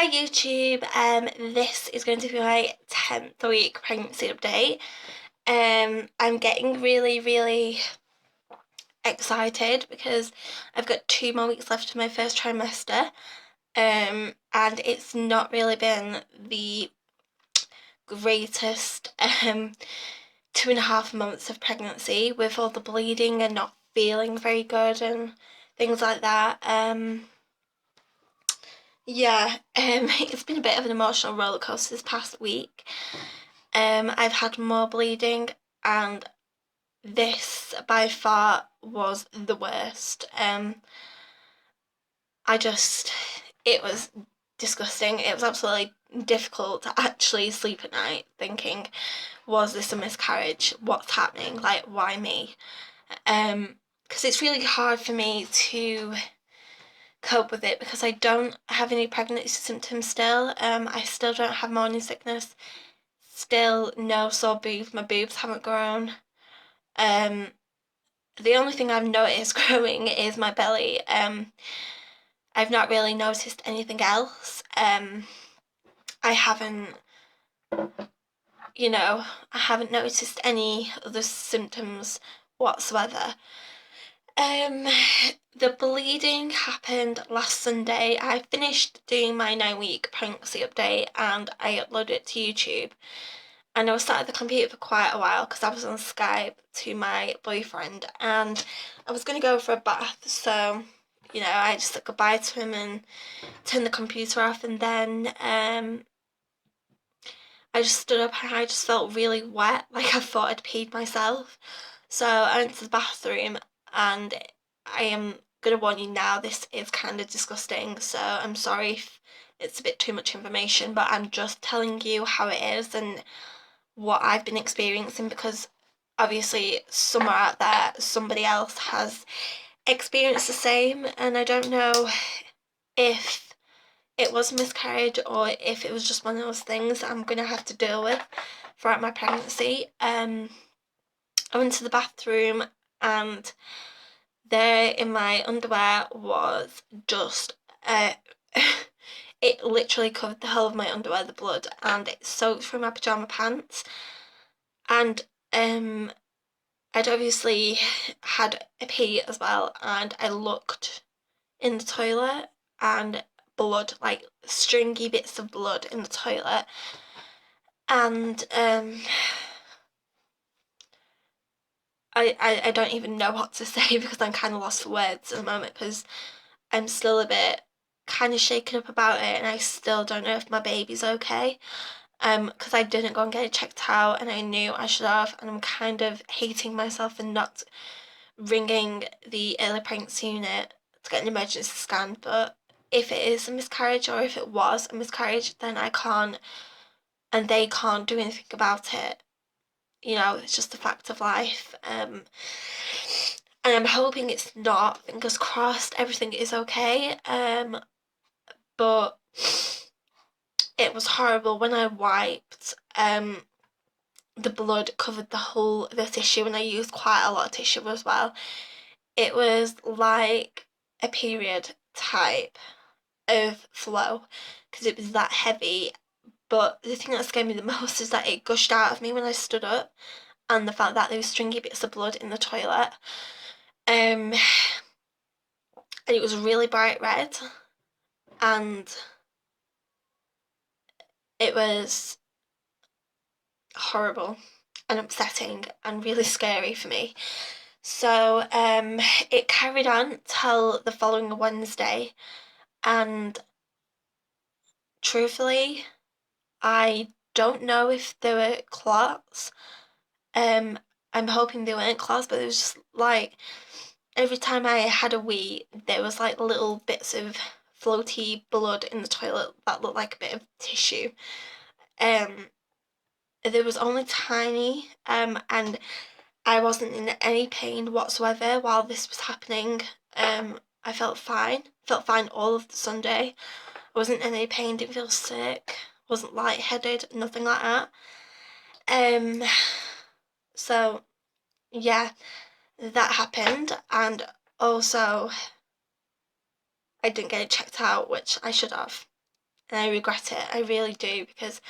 Hi YouTube, this is going to be my 10th week pregnancy update. I'm getting really excited because I've got 2 more weeks left of my first trimester. And it's not really been the greatest 2.5 months of pregnancy with all the bleeding and not feeling very good and things like that. Yeah, it's been a bit of an emotional roller coaster this past week. I've had more bleeding, and this by far was the worst. I just, it was disgusting. It was absolutely difficult to actually sleep at night thinking, was this a miscarriage? What's happening? Like, why me? Because it's really hard for me to cope with it because I don't have any pregnancy symptoms still. I still don't have morning sickness. Still no sore boobs. My boobs haven't grown. Um, the only thing I've noticed growing is my belly. I've not really noticed anything else. I haven't, I haven't noticed any other symptoms whatsoever. Um, the bleeding happened last Sunday. I finished doing my 9 week pregnancy update and I uploaded it to YouTube. And I was sat at the computer for quite a while because I was on Skype to my boyfriend and I was going to go for a bath. So, I just said goodbye to him and turned the computer off. And then I just stood up and I just felt really wet, like I thought I'd peed myself. So I went to the bathroom and I am going to warn you now, this is kind of disgusting. So I'm sorry if it's a bit too much information, but I'm just telling you how it is and what I've been experiencing because obviously somewhere out there somebody else has experienced the same, and I don't know if it was a miscarriage or if it was just one of those things that I'm gonna have to deal with throughout my pregnancy. I went to the bathroom and there in my underwear was just it literally covered the whole of my underwear, the blood, and it soaked through my pyjama pants. And I'd obviously had a pee as well, and I looked in the toilet and blood, like stringy bits of blood in the toilet. And I don't even know what to say because I'm kind of lost for words at the moment because I'm still a bit kind of shaken up about it and I still don't know if my baby's okay. Because I didn't go and get it checked out and I knew I should have, and I'm kind of hating myself for not ringing the early pregnancy unit to get an emergency scan. But if it is a miscarriage or if it was a miscarriage, then I can't and they can't do anything about it. It's just a fact of life. And I'm hoping it's not. Fingers crossed, everything is okay. But it was horrible when I wiped. The blood covered the tissue, and I used quite a lot of tissue as well. It was like a period type of flow because it was that heavy. But the thing that scared me the most is that it gushed out of me when I stood up, and the fact that there was stringy bits of blood in the toilet. And it was really bright red, and it was horrible and upsetting and really scary for me. So it carried on till the following Wednesday, and truthfully, I don't know if there were clots. Um, I'm hoping they weren't clots, but it was just like every time I had a wee, there was like little bits of floaty blood in the toilet that looked like a bit of tissue. Um, there was only tiny, and I wasn't in any pain whatsoever while this was happening. I felt fine all of the Sunday. I wasn't in any pain, didn't feel sick, wasn't lightheaded, nothing like that. Um, so yeah, that happened, and also I didn't get it checked out, which I should have. and I regret it. I really do, because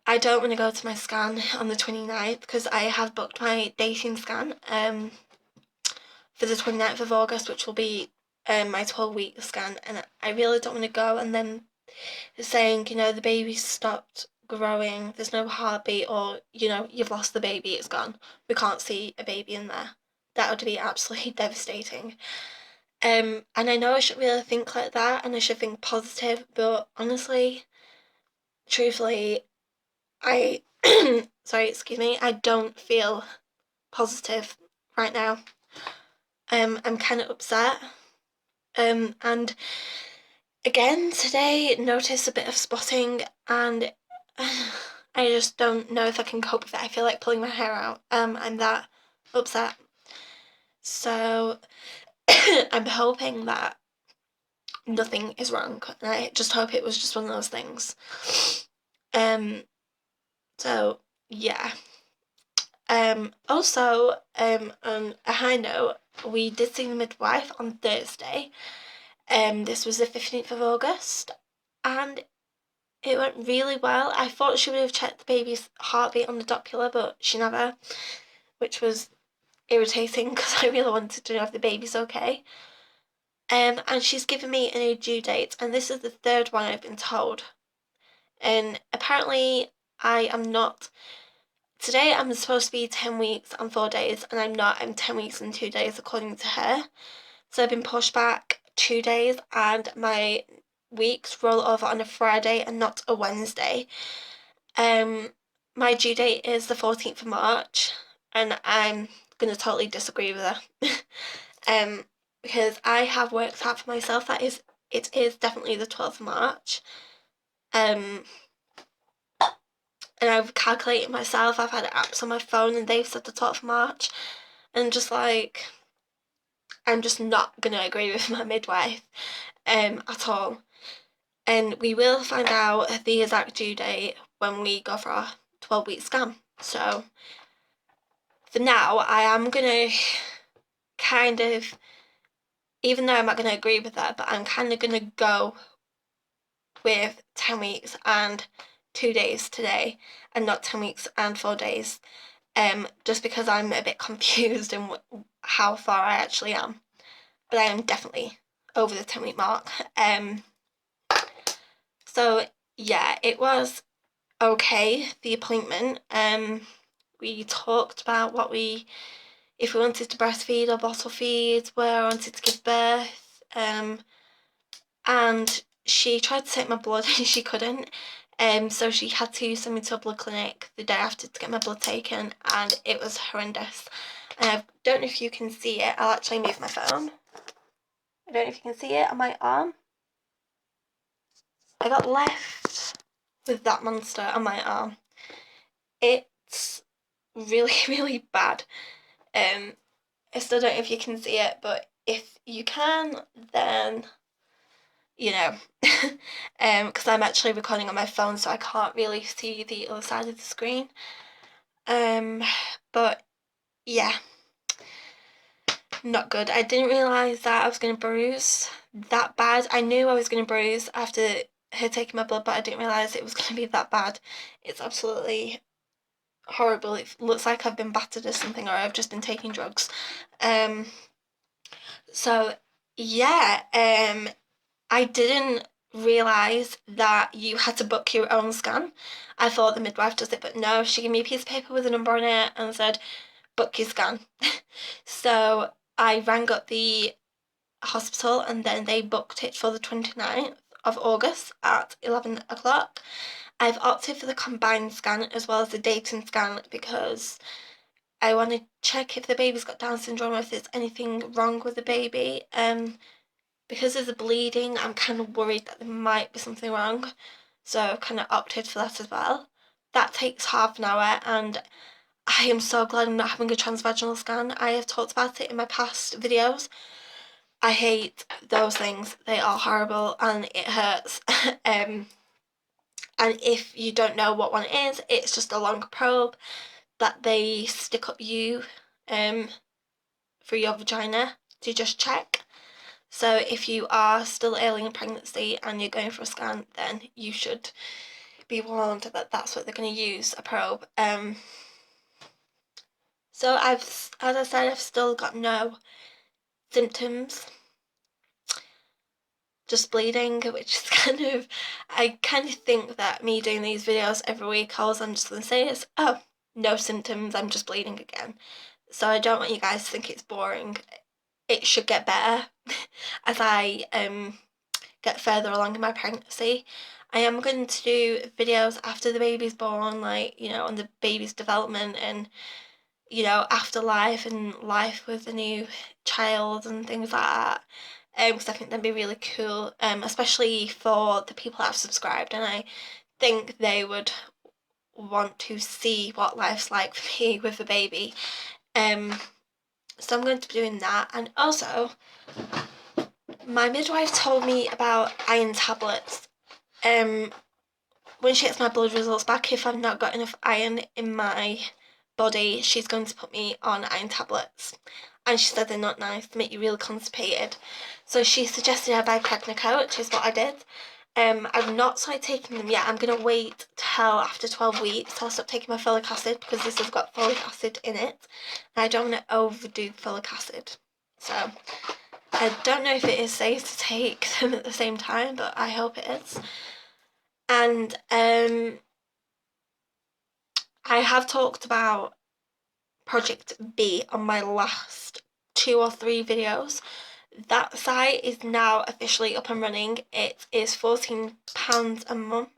I don't want to go to my scan on the 29th, because I have booked my dating scan for the 29th of August, which will be my 12-week scan, and I really don't want to go and then saying, the baby stopped growing, there's no heartbeat, or, you've lost the baby, it's gone. We can't see a baby in there. That would be absolutely devastating. And I know I shouldn't really think like that, and I should think positive, but honestly, truthfully, I, sorry, excuse me, I don't feel positive right now. I'm kind of upset. And again, today, noticed a bit of spotting, and I just don't know if I can cope with it. I feel like pulling my hair out. I'm that upset. So I'm hoping that nothing is wrong, and I just hope it was just one of those things. So yeah. Also, on a high note, we did see the midwife on Thursday. This was the 15th of August, and it went really well. I thought she would have checked the baby's heartbeat on the Doppler, but she never, which was irritating, because I really wanted to know if the baby's okay. And she's given me a new due date, and this is the third one I've been told. And apparently I am not. Today I'm supposed to be 10 weeks and 4 days, and I'm not. I'm 10 weeks and 2 days according to her. So I've been pushed back 2 days, and my weeks roll over on a Friday and not a Wednesday. My due date is the 14th of March, and I'm gonna totally disagree with her. Because I have worked out for myself that it is definitely the 12th of March. And I've calculated myself, I've had apps on my phone, and they've said the 12th of March. And just like, I'm just not gonna agree with my midwife at all. And we will find out the exact due date when we go for our 12-week scan. So for now, I am gonna kind of, even though I'm not gonna agree with that, but I'm kind of gonna go with 10 weeks and 2 days today, and not 10 weeks and 4 days, just because I'm a bit confused in how far I actually am. But I am definitely over the 10-week mark. So yeah, it was okay, the appointment. We talked about if we wanted to breastfeed or bottle feed, where I wanted to give birth, and she tried to take my blood and she couldn't. So she had to send me to a blood clinic the day after to get my blood taken, and it was horrendous. And I don't know if you can see it. I'll actually move my phone. I don't know if you can see it on my arm. I got left with that monster on my arm. It's really, really bad. I still don't know if you can see it, but if you can, then because I'm actually recording on my phone, so I can't really see the other side of the screen. But yeah, not good. I didn't realise that I was going to bruise that bad. I knew I was going to bruise after her taking my blood, but I didn't realise it was going to be that bad. It's absolutely horrible. It looks like I've been battered or something, or I've just been taking drugs. So yeah, I didn't realise that you had to book your own scan. I thought the midwife does it, but no, she gave me a piece of paper with a number on it and said, book your scan. So I rang up the hospital, and then they booked it for the 29th of August at 11 o'clock. I've opted for the combined scan as well as the dating scan, because I want to check if the baby's got Down syndrome, or if there's anything wrong with the baby. Because of the bleeding, I'm kind of worried that there might be something wrong. So I've kind of opted for that as well. That takes half an hour, and I am so glad I'm not having a transvaginal scan. I have talked about it in my past videos. I hate those things. They are horrible and it hurts. And if you don't know what one is, it's just a long probe that they stick up you through your vagina to just check. So if you are still ailing in pregnancy and you're going for a scan, then you should be warned that that's what they're going to use, a probe. So as I said, I've still got no symptoms, just bleeding, which is I kind of think that me doing these videos every week, all I'm just going to say is, oh, no symptoms, I'm just bleeding again. So I don't want you guys to think it's boring. It should get better as I get further along in my pregnancy. I am going to do videos after the baby's born, like, you know, on the baby's development and, you know, afterlife and life with a new child and things like that. Because I think that'd be really cool, especially for the people that have subscribed, and I think they would want to see what life's like for me with a baby. So I'm going to be doing that, and also my midwife told me about iron tablets. When she gets my blood results back, if I've not got enough iron in my body, she's going to put me on iron tablets. And she said they're not nice, they make you really constipated. So she suggested I buy Pregnico, which is what I did. I've not started taking them yet. I'm going to wait till after 12 weeks till I stop taking my folic acid, because this has got folic acid in it. And I don't want to overdo folic acid. So I don't know if it is safe to take them at the same time, but I hope it is. And I have talked about Project B on my last 2 or 3 videos. That site is now officially up and running. It is £14 a month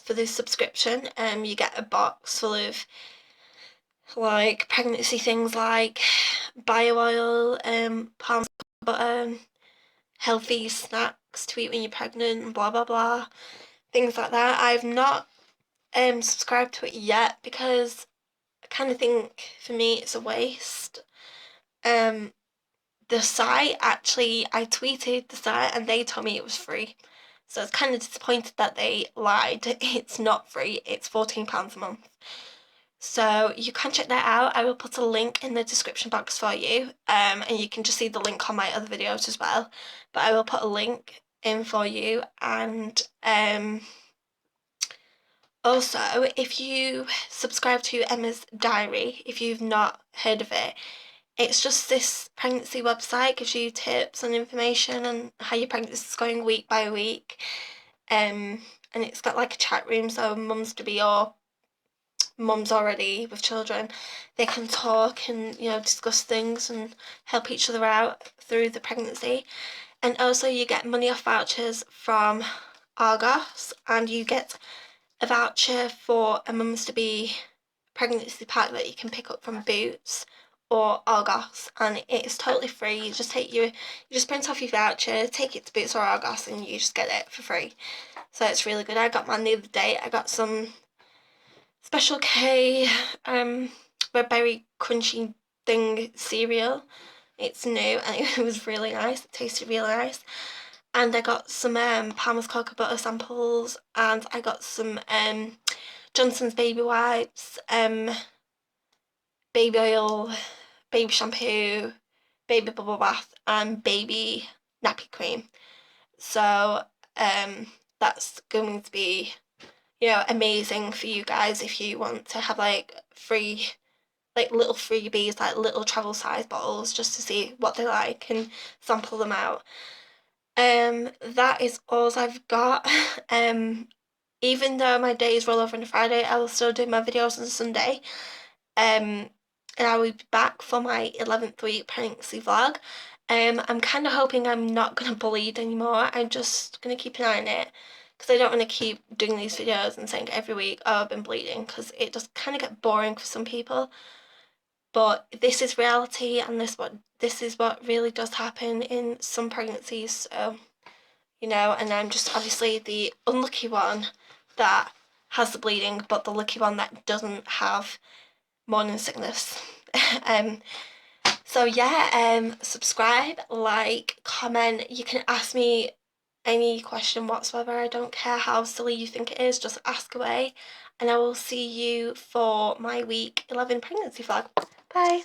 for the subscription. You get a box full of like pregnancy things like bio oil, palm butter, healthy snacks to eat when you're pregnant, and blah blah blah, things like that. I've not subscribed to it yet because I kind of think for me it's a waste. The site, actually, I tweeted the site and they told me it was free. So I was kind of disappointed that they lied. It's not free, it's £14 a month. So you can check that out. I will put a link in the description box for you, and you can just see the link on my other videos as well. But I will put a link in for you, and also, if you subscribe to Emma's Diary, if you've not heard of it, it's just this pregnancy website, gives you tips and information on how your pregnancy is going week by week. And it's got like a chat room, so mums to be or mums already with children, they can talk and, you know, discuss things and help each other out through the pregnancy. And also you get money off vouchers from Argos, and you get a voucher for a mums to be pregnancy pack that you can pick up from Boots or Argos, and it's totally free. You just print off your voucher, take it to Boots or Argos, and you just get it for free. So it's really good. I got mine the other day. I got some Special K red berry crunchy thing cereal. It's new and it was really nice. It tasted really nice. And I got some Palmer's cocoa butter samples, and I got some Johnson's baby wipes, baby oil, baby shampoo, baby bubble bath, and baby nappy cream. So that's going to be, you know, amazing for you guys if you want to have like free, like little freebies, like little travel size bottles, just to see what they like and sample them out. That is all I've got. Even though my days roll over on a Friday, I will still do my videos on Sunday. And I will be back for my 11th week pregnancy vlog. I'm kind of hoping I'm not going to bleed anymore. I'm just going to keep an eye on it, because I don't want to keep doing these videos and saying every week, oh, I've been bleeding, because it does kind of get boring for some people. But this is reality, and this is what really does happen in some pregnancies. So, you know, and I'm just obviously the unlucky one that has the bleeding, but the lucky one that doesn't have morning sickness. um, so yeah, subscribe, like, comment. You can ask me any question whatsoever. I don't care how silly you think it is, just ask away. And I will see you for my week 11 pregnancy vlog. Bye.